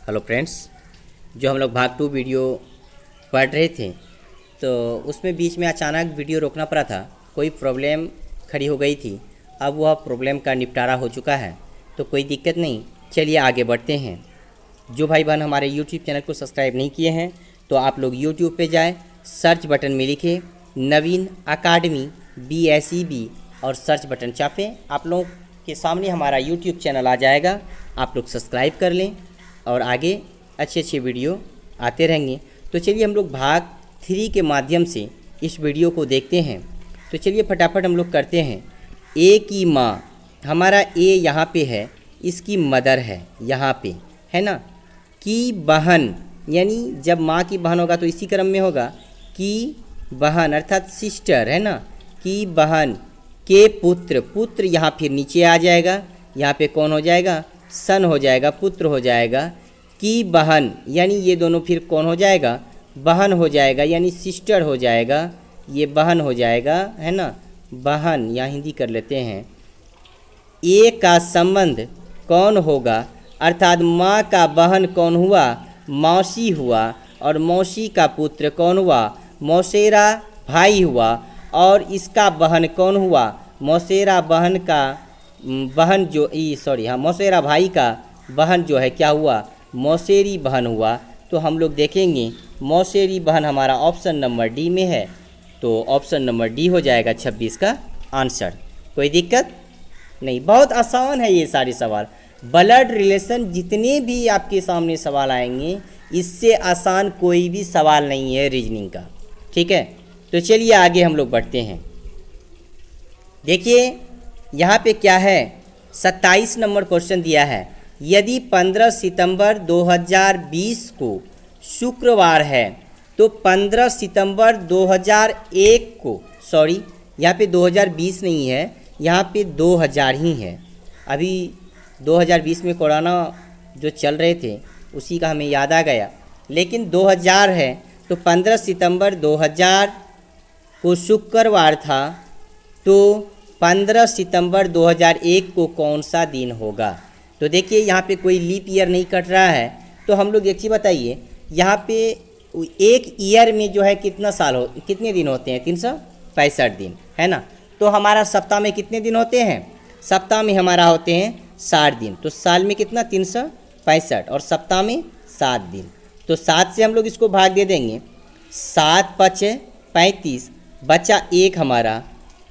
Hello friends, जो हम लोग भाग 2 वीडियो पढ़ रहे थे तो उसमें बीच में अचानक वीडियो रोकना पड़ा था। कोई प्रॉब्लम खड़ी हो गई थी। अब वह प्रॉब्लम का निपटारा हो चुका है तो कोई दिक्कत नहीं। चलिए आगे बढ़ते हैं। जो भाई बहन हमारे यूट्यूब चैनल को सब्सक्राइब नहीं किए हैं तो आप लोग यूट्यूब पे जाएं, सर्च बटन में लिखें नवीन अकाडमी BSEB और सर्च बटन चापें। आप लोगों के सामने हमारा यूट्यूब चैनल आ जाएगा। आप लोग सब्सक्राइब कर लें और आगे अच्छे वीडियो आते रहेंगे। तो चलिए हम लोग भाग 3 के माध्यम से इस वीडियो को देखते हैं। तो चलिए फटाफट हम लोग करते हैं। ए की माँ, हमारा ए यहाँ पे है, इसकी मदर है यहाँ पे, है ना। की बहन, यानी जब माँ की बहन होगा तो इसी क्रम में होगा। की बहन अर्थात सिस्टर, है ना। की बहन के पुत्र, पुत्र यहाँ फिर नीचे आ जाएगा। यहाँ पे कौन हो जाएगा? सन हो जाएगा, पुत्र हो जाएगा। की बहन यानी ये दोनों फिर कौन हो जाएगा? बहन हो जाएगा, यानी सिस्टर हो जाएगा। ये बहन हो जाएगा, है ना, बहन। यहाँ हिंदी कर लेते हैं। ए का संबंध कौन होगा? अर्थात माँ का बहन कौन हुआ? मौसी हुआ। और मौसी का पुत्र कौन हुआ? मौसेरा भाई हुआ। और इसका बहन कौन हुआ? मौसेरा बहन का बहन जो मौसेरा भाई का बहन जो है क्या हुआ? मौसेरी बहन हुआ। तो हम लोग देखेंगे मौसेरी बहन हमारा ऑप्शन नंबर डी में है, तो ऑप्शन नंबर डी हो जाएगा 26 का आंसर। कोई दिक्कत नहीं, बहुत आसान है ये सारे सवाल। ब्लड रिलेशन जितने भी आपके सामने सवाल आएंगे, इससे आसान कोई भी सवाल नहीं है रीजनिंग का, ठीक है। तो चलिए आगे हम लोग बढ़ते हैं। देखिए यहाँ पे क्या है, 27 नंबर क्वेश्चन दिया है। यदि 15 सितंबर 2020 को शुक्रवार है तो 15 सितंबर 2001 को, सॉरी यहाँ पे 2020 नहीं है, यहाँ पे 2000 ही है। अभी 2020 में कोरोना जो चल रहे थे उसी का हमें याद आ गया, लेकिन 2000 है तो 15 सितंबर 2000 को शुक्रवार था, तो 15 सितंबर 2001 को कौन सा दिन होगा? तो देखिए यहाँ पे कोई लीप ईयर नहीं कट रहा है, तो हम लोग एक चीज़ बताइए, यहाँ पे एक ईयर में जो है कितने दिन होते हैं? 365 दिन, है ना। तो हमारा सप्ताह में कितने दिन होते हैं? सप्ताह में हमारा होते हैं 60 दिन। तो साल में कितना? 365 और सप्ताह में 7 दिन। तो 7 से हम लोग इसको भाग दे देंगे। 7 5 35, बचा 1 हमारा,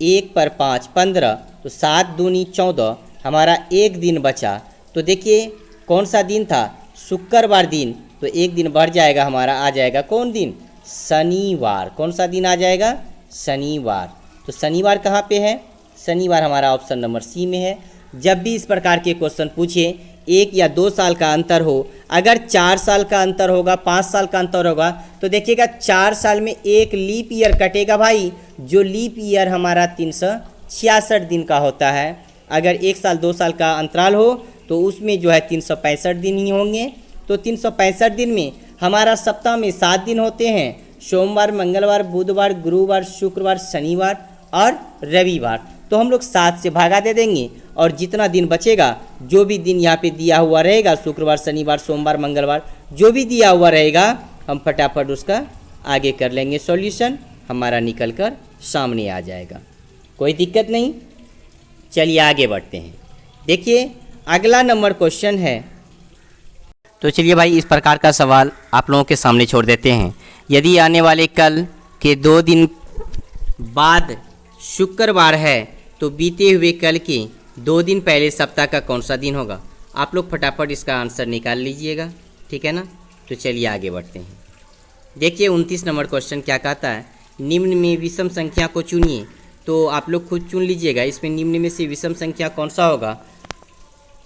1 पर 5 15, तो 7 दूनी 14, हमारा 1 दिन बचा। तो देखिए कौन सा दिन था? शुक्रवार दिन। तो 1 दिन बढ़ जाएगा, हमारा आ जाएगा कौन दिन? शनिवार। कौन सा दिन आ जाएगा? शनिवार। तो शनिवार कहाँ पे है? शनिवार हमारा ऑप्शन नंबर सी में है। जब भी इस प्रकार के क्वेश्चन पूछे, 1 या 2 साल का अंतर हो, अगर 4 साल का अंतर होगा, 5 साल का अंतर होगा, तो देखिएगा 4 साल में एक लीप ईयर कटेगा भाई, जो लीप ईयर हमारा 366 दिन का होता है। अगर 1 साल 2 साल का अंतराल हो तो उसमें जो है 365 दिन ही होंगे। तो 365 दिन में हमारा सप्ताह में 7 दिन होते हैं, सोमवार मंगलवार बुधवार गुरुवार शुक्रवार शनिवार और रविवार। तो हम लोग 7 से भागा दे देंगे और जितना दिन बचेगा, जो भी दिन यहाँ पे दिया हुआ रहेगा, शुक्रवार शनिवार सोमवार मंगलवार जो भी दिया हुआ रहेगा, हम फटाफट उसका आगे कर लेंगे सॉल्यूशन, हमारा निकल कर सामने आ जाएगा। कोई दिक्कत नहीं। चलिए आगे बढ़ते हैं। देखिए अगला नंबर क्वेश्चन है। तो चलिए भाई इस प्रकार का सवाल आप लोगों के सामने छोड़ देते हैं। यदि आने वाले कल के 2 दिन बाद शुक्रवार है तो बीते हुए कल के 2 दिन पहले सप्ताह का कौन सा दिन होगा? आप लोग फटाफट इसका आंसर निकाल लीजिएगा, ठीक है ना। तो चलिए आगे बढ़ते हैं। देखिए 29 नंबर क्वेश्चन क्या कहता है, निम्न में विषम संख्या को चुनिए। तो आप लोग खुद चुन लीजिएगा, इसमें निम्न में से विषम संख्या कौन सा होगा।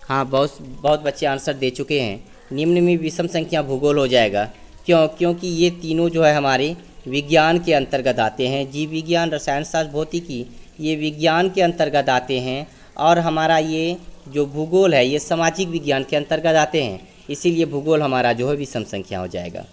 हाँ, बहुत बच्चे आंसर दे चुके हैं। निम्न में विषम संख्या भूगोल हो जाएगा। क्योंकि ये तीनों जो है हमारे विज्ञान के अंतर्गत आते हैं। जीव विज्ञान, रसायन शास्त्र, भौतिकी, ये विज्ञान के अंतर्गत आते हैं। और हमारा ये जो भूगोल है ये सामाजिक विज्ञान के अंतर्गत आते हैं, इसीलिए भूगोल हमारा जो है विषम संख्या हो जाएगा।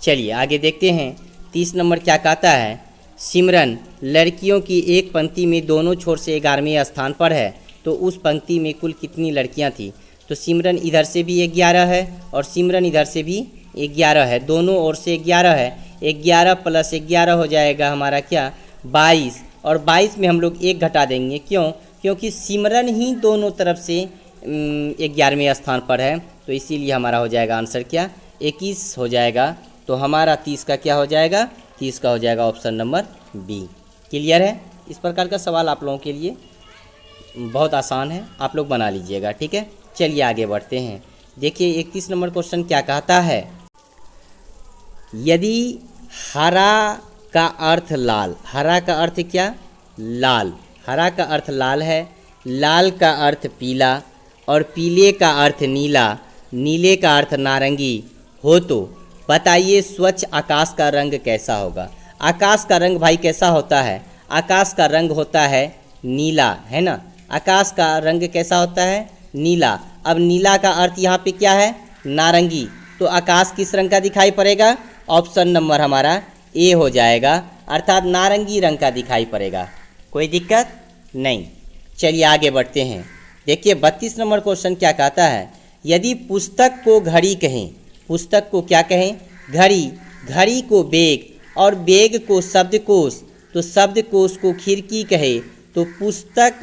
चलिए आगे देखते हैं। 30 नंबर क्या कहता है, सिमरन लड़कियों की एक पंक्ति में दोनों छोर से 11वें स्थान पर है, तो उस पंक्ति में कुल कितनी लड़कियां थी? तो सिमरन इधर से भी 11 है और सिमरन इधर से भी 11 है, दोनों ओर से 11 है। 11 प्लस 11 हो जाएगा हमारा क्या 22, और 22 में हम लोग 1 घटा देंगे, क्यों? क्योंकि सिमरन ही दोनों तरफ से 11वें स्थान पर है, तो इसीलिए हमारा हो जाएगा आंसर क्या 21 हो जाएगा। तो हमारा 30 का क्या हो जाएगा, 30 का हो जाएगा ऑप्शन नंबर बी। क्लियर है? इस प्रकार का सवाल आप लोगों के लिए बहुत आसान है, आप लोग बना लीजिएगा, ठीक है। चलिए आगे बढ़ते हैं। देखिए 31 नंबर क्वेश्चन क्या कहता है, यदि हरा का अर्थ लाल, हरा का अर्थ क्या लाल, हरा का अर्थ लाल है, लाल का अर्थ पीला और पीले का अर्थ नीला, नीले का अर्थ नारंगी हो तो बताइए स्वच्छ आकाश का रंग कैसा होगा। आकाश का रंग भाई कैसा होता है, आकाश का रंग होता है नीला, है ना। आकाश का रंग कैसा होता है नीला। अब नीला का अर्थ यहाँ पे क्या है नारंगी, तो आकाश किस रंग का दिखाई पड़ेगा, ऑप्शन नंबर हमारा ए हो जाएगा, अर्थात नारंगी रंग का दिखाई पड़ेगा। कोई दिक्कत नहीं। चलिए आगे बढ़ते हैं। देखिए 32 नंबर क्वेश्चन क्या कहता है, यदि पुस्तक को घड़ी कहें, पुस्तक को क्या कहें घड़ी, घड़ी को बेग और बेग को शब्दकोश, तो शब्दकोश को खिड़की कहे, तो पुस्तक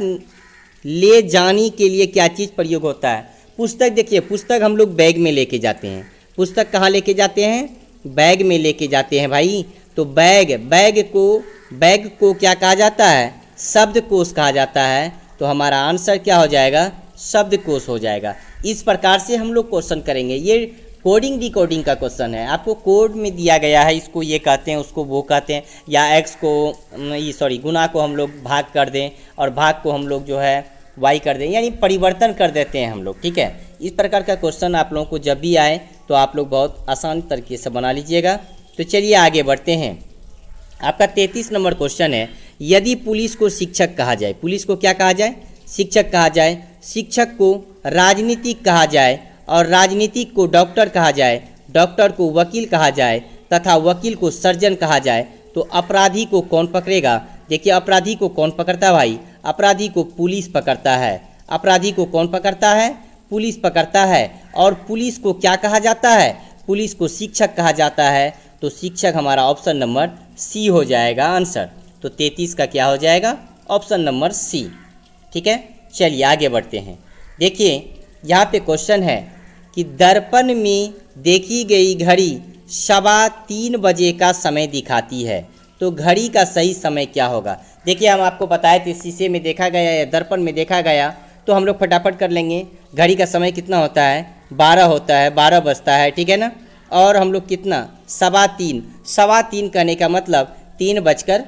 ले जाने के लिए क्या चीज़ प्रयोग होता है। पुस्तक देखिए, पुस्तक हम लोग बैग में लेके जाते हैं, पुस्तक कहाँ लेके जाते हैं बैग में लेके जाते हैं भाई, तो बैग को क्या कहा जाता है शब्दकोश कहा जाता है, तो हमारा आंसर क्या हो जाएगा शब्दकोश हो जाएगा। इस प्रकार से हम लोग क्वेश्चन करेंगे। ये कोडिंग डिकोडिंग का क्वेश्चन है, आपको कोड में दिया गया है, इसको ये कहते हैं उसको वो कहते हैं, या एक्स को गुना को हम लोग भाग कर दें और भाग को हम लोग जो है वाई कर दें, यानी परिवर्तन कर देते हैं हम लोग, ठीक है। इस प्रकार का क्वेश्चन आप लोगों को जब भी आए तो आप लोग बहुत आसान तरीके से बना लीजिएगा। तो चलिए आगे बढ़ते हैं। आपका 33 नंबर क्वेश्चन है, यदि पुलिस को शिक्षक कहा जाए, पुलिस को क्या कहा जाए शिक्षक कहा जाए, शिक्षक को राजनीतिक कहा जाए और राजनीतिक को डॉक्टर कहा जाए, डॉक्टर को वकील कहा जाए तथा वकील को सर्जन कहा जाए, तो अपराधी को कौन पकड़ेगा। देखिए अपराधी को कौन पकड़ता है भाई, अपराधी को पुलिस पकड़ता है, अपराधी को कौन पकड़ता है पुलिस पकड़ता है। और पुलिस को क्या कहा जाता है, पुलिस को शिक्षक कहा जाता है, तो शिक्षक हमारा ऑप्शन नंबर सी हो जाएगा आंसर। तो 33 का क्या हो जाएगा ऑप्शन नंबर सी, ठीक है। चलिए आगे बढ़ते हैं। देखिए यहाँ पे क्वेश्चन है कि दर्पण में देखी गई घड़ी 3:15 बजे का समय दिखाती है, तो घड़ी का सही समय क्या होगा। देखिए हम आपको बताए थे शीशे में देखा गया या दर्पण में देखा गया, तो हम लोग फटाफट कर लेंगे। घड़ी का समय कितना होता है 12 होता है, 12 बजता है, ठीक है ना। और हम लोग कितना 3:15 कहने का मतलब 3:15,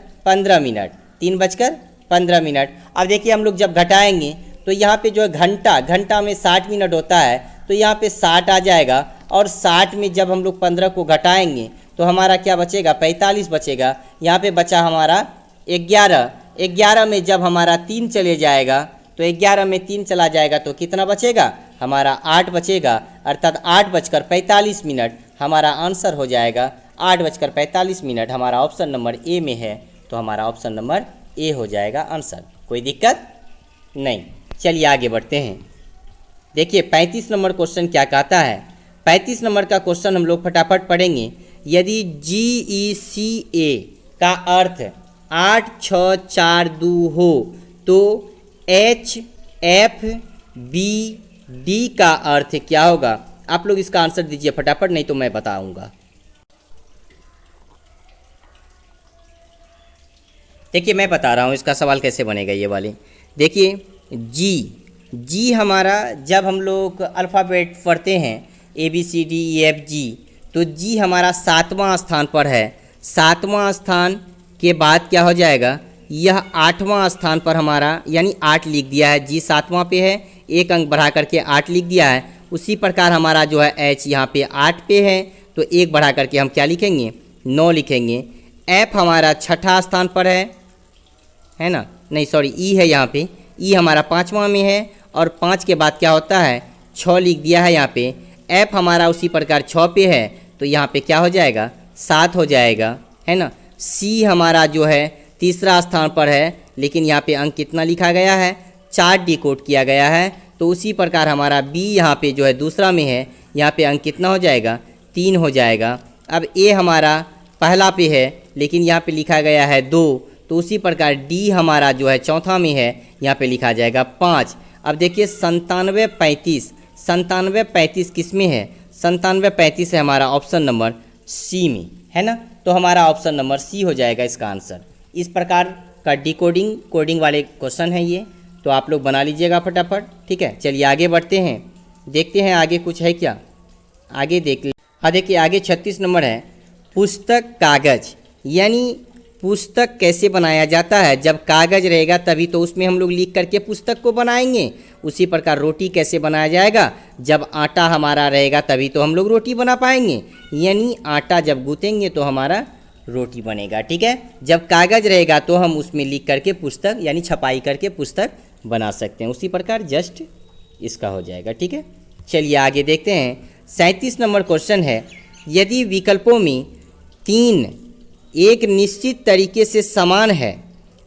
3:15। अब देखिए हम लोग जब घटाएंगे तो यहाँ पे जो है घंटा में 60 मिनट होता है, तो यहाँ पे 60 आ जाएगा, और 60 में जब हम लोग 15 को घटाएंगे तो हमारा क्या बचेगा 45 बचेगा। यहाँ पे बचा हमारा 11 में जब हमारा 3 चले जाएगा, तो 11 में 3 चला जाएगा तो कितना बचेगा हमारा 8 बचेगा, अर्थात 8:45 हमारा आंसर हो जाएगा। 8:45 हमारा ऑप्शन नंबर ए में है, तो हमारा ऑप्शन नंबर ए हो जाएगा आंसर। कोई दिक्कत नहीं। चलिए आगे बढ़ते हैं। देखिए 35 नंबर क्वेश्चन क्या कहता है। 35 नंबर का क्वेश्चन हम लोग फटाफट पढ़ेंगे। यदि GECA का अर्थ 8642 हो, तो HFBD का अर्थ क्या होगा। आप लोग इसका आंसर दीजिए फटाफट, नहीं तो मैं बताऊंगा। देखिए मैं बता रहा हूँ इसका सवाल कैसे बनेगा ये वाले। देखिए जी हमारा जब हम लोग अल्फ़ाबेट पढ़ते हैं ABCDEFG, तो जी हमारा 7वां स्थान पर है। 7वां स्थान के बाद क्या हो जाएगा, यह 8वां स्थान पर हमारा यानी 8 लिख दिया है। जी 7वां पे है, 1 अंक बढ़ा करके 8 लिख दिया है। उसी प्रकार हमारा जो है H यहाँ पे 8 पे है, तो 1 बढ़ा करके हम क्या लिखेंगे 9 लिखेंगे। F हमारा 6ठा स्थान पर है ना, नहीं सॉरी E है यहाँ पे, E हमारा 5वां में है, और 5 के बाद क्या होता है 6 लिख दिया है यहाँ पे। F हमारा उसी प्रकार 6 पे है, तो यहाँ पे क्या हो जाएगा 7 हो जाएगा, है ना। C हमारा जो है 3रा स्थान पर है, लेकिन यहाँ पे अंक कितना लिखा गया है 4 डिकोड किया गया है, तो उसी प्रकार हमारा बी यहाँ पे जो है दूसरा में है, यहाँ पे अंक कितना हो जाएगा, 3 हो जाएगा। अब ए हमारा पहला पे है लेकिन यहाँ पे लिखा गया है 2, तो उसी प्रकार डी हमारा जो है चौथा में है, यहाँ पे लिखा जाएगा 5। अब देखिए 9735 किस में है, 9735 है हमारा ऑप्शन नंबर सी में, है ना। तो हमारा ऑप्शन नंबर सी हो जाएगा इसका आंसर। इस प्रकार का डिकोडिंग कोडिंग वाले क्वेश्चन है ये, तो आप लोग बना लीजिएगा फटाफट, ठीक है। चलिए आगे बढ़ते हैं, देखते हैं आगे कुछ है क्या, आगे देखिए आगे 36 नंबर है, पुस्तक कागज, यानी पुस्तक कैसे बनाया जाता है। जब कागज़ रहेगा तभी तो उसमें हम लोग लिख करके पुस्तक को बनाएंगे। उसी प्रकार रोटी कैसे बनाया जाएगा, जब आटा हमारा रहेगा तभी तो हम लोग रोटी बना पाएंगे, यानी आटा जब गूँथेंगे तो हमारा रोटी बनेगा, ठीक है। जब कागज़ रहेगा तो हम उसमें लिख करके पुस्तक यानी छपाई करके पुस्तक बना सकते हैं। उसी प्रकार जस्ट इसका हो जाएगा, ठीक है। चलिए आगे देखते हैं। 37 नंबर क्वेश्चन है, यदि विकल्पों में 3 एक निश्चित तरीके से समान है,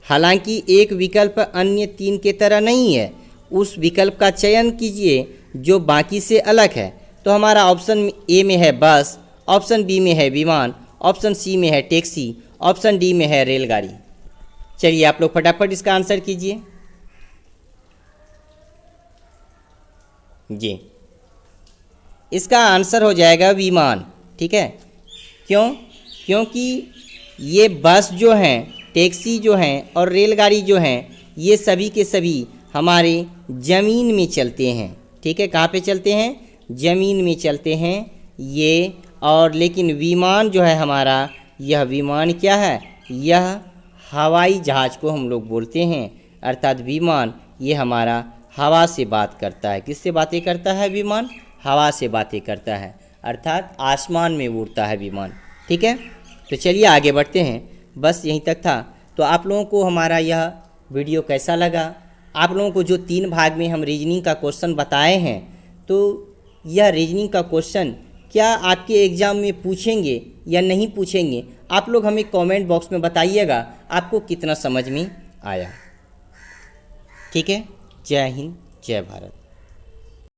हालांकि एक विकल्प अन्य 3 के तरह नहीं है, उस विकल्प का चयन कीजिए जो बाकी से अलग है। तो हमारा ऑप्शन ए में है बस, ऑप्शन बी में है विमान, ऑप्शन सी में है टैक्सी, ऑप्शन डी में है रेलगाड़ी। चलिए आप लोग फटाफट इसका आंसर कीजिए जी। इसका आंसर हो जाएगा विमान, ठीक है। क्योंकि ये बस जो हैं, टैक्सी जो हैं और रेलगाड़ी जो हैं, ये सभी के सभी हमारे ज़मीन में चलते हैं, ठीक है। कहाँ पे चलते हैं, ज़मीन में चलते हैं ये। और लेकिन विमान जो है हमारा, यह विमान क्या है, यह हवाई जहाज़ को हम लोग बोलते हैं, अर्थात विमान ये हमारा हवा से बात करता है। किससे बातें करता है विमान, हवा से बातें करता है, अर्थात आसमान में उड़ता है विमान, ठीक है। तो चलिए आगे बढ़ते हैं, बस यहीं तक था। तो आप लोगों को हमारा यह वीडियो कैसा लगा, आप लोगों को जो 3 भाग में हम रीजनिंग का क्वेश्चन बताए हैं, तो यह रीजनिंग का क्वेश्चन क्या आपके एग्ज़ाम में पूछेंगे या नहीं पूछेंगे, आप लोग हमें कमेंट बॉक्स में बताइएगा आपको कितना समझ में आया, ठीक है। जय हिंद, जय भारत।